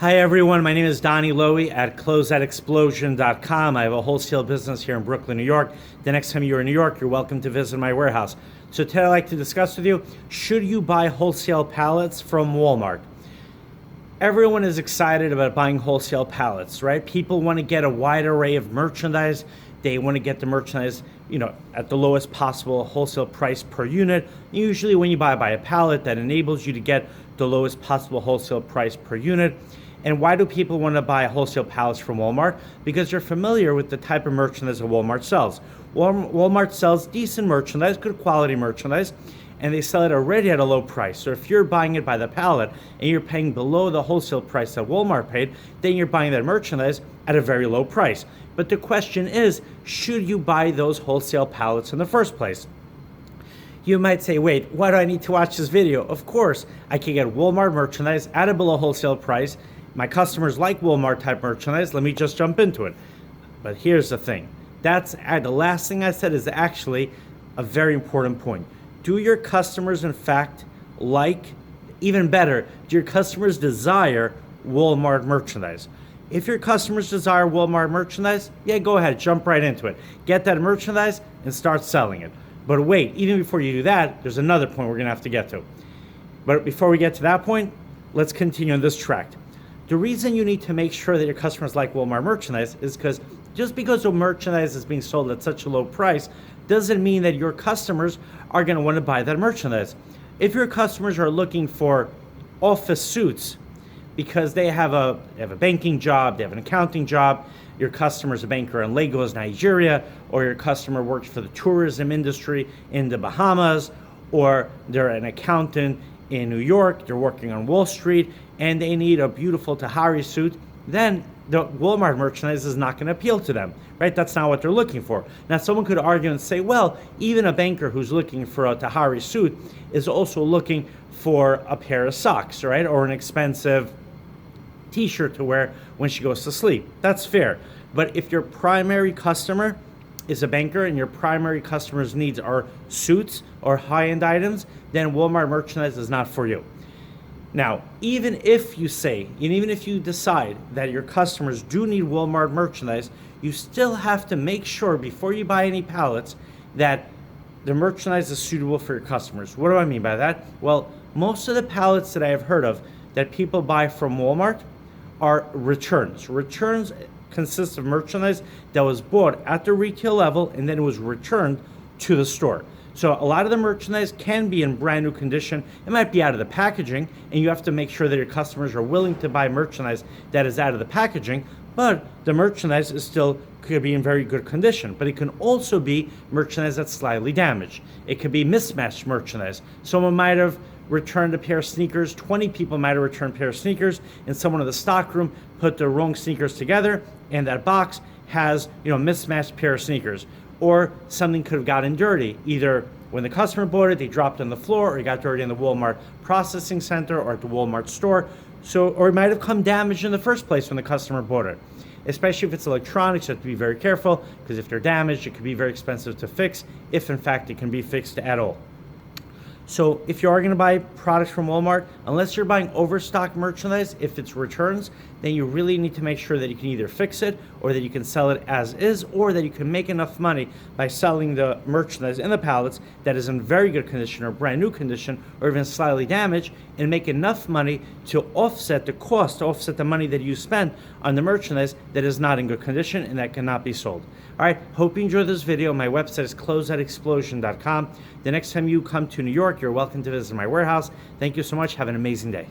Hi everyone, my name is Donnie Lowy at Closeoutexplosion.com. I have a wholesale business here in Brooklyn, New York. The next time you're in New York, you're welcome to visit my warehouse. So today I'd like to discuss with you, should you buy wholesale pallets from Walmart? Everyone is excited about buying wholesale pallets, right? People want to get a wide array of merchandise. They want to get the merchandise, at the lowest possible wholesale price per unit. Usually when you buy a pallet, that enables you to get the lowest possible wholesale price per unit. And why do people want to buy wholesale pallets from Walmart? Because they're familiar with the type of merchandise that Walmart sells. Walmart sells decent merchandise, good quality merchandise, and they sell it already at a low price. So if you're buying it by the pallet and you're paying below the wholesale price that Walmart paid, then you're buying that merchandise at a very low price. But the question is, should you buy those wholesale pallets in the first place? You might say, wait, why do I need to watch this video? Of course, I can get Walmart merchandise at a below wholesale price. My customers like Walmart type merchandise. Let me just jump into it. But here's the thing. The last thing I said is actually a very important point. Do your customers, in fact, even better, do your customers desire Walmart merchandise? If your customers desire Walmart merchandise, yeah, go ahead, jump right into it. Get that merchandise and start selling it. But wait, even before you do that, there's another point we're gonna have to get to. But before we get to that point, let's continue on this track. The reason you need to make sure that your customers like Walmart merchandise is because just because the merchandise is being sold at such a low price doesn't mean that your customers are going to want to buy that merchandise. If your customers are looking for office suits because they have a banking job, they have an accounting job, your customer is a banker in Lagos, Nigeria, or your customer works for the tourism industry in the Bahamas, or they're an accountant in New York, they're working on Wall Street, and they need a beautiful Tahari suit, then the Walmart merchandise is not going to appeal to them, right? That's not what they're looking for. Now, someone could argue and say, well, even a banker who's looking for a Tahari suit is also looking for a pair of socks, right? Or an expensive t-shirt to wear when she goes to sleep. That's fair. But if your primary customer is a banker and your primary customer's needs are suits or high-end items, then Walmart merchandise is not for you. Now, even if you decide that your customers do need Walmart merchandise, you still have to make sure before you buy any pallets that the merchandise is suitable for your customers. What do I mean by that? Well, most of the pallets that I have heard of that people buy from Walmart are returns. Returns consist of merchandise that was bought at the retail level and then it was returned to the store. So a lot of the merchandise can be in brand new condition. It might be out of the packaging, and you have to make sure that your customers are willing to buy merchandise that is out of the packaging, but the merchandise could be in very good condition. But it can also be merchandise that's slightly damaged. It could be mismatched merchandise. Someone might have returned a pair of sneakers, 20 people might have returned a pair of sneakers, and someone in the stockroom put the wrong sneakers together, and that box has mismatched pair of sneakers. Or something could have gotten dirty. Either when the customer bought it, they dropped it on the floor, or it got dirty in the Walmart processing center or at the Walmart store. Or it might have come damaged in the first place when the customer bought it. Especially if it's electronics, you have to be very careful, because if they're damaged, it could be very expensive to fix, if in fact it can be fixed at all. So if you are going to buy products from Walmart, unless you're buying overstock merchandise, if it's returns, then you really need to make sure that you can either fix it or that you can sell it as is, or that you can make enough money by selling the merchandise in the pallets that is in very good condition or brand new condition or even slightly damaged, and make enough money to offset the cost, to offset the money that you spent on the merchandise that is not in good condition and that cannot be sold. All right, hope you enjoyed this video. My website is closeoutexplosion.com. The next time you come to New York, you're welcome to visit my warehouse. Thank you so much. Have an amazing day.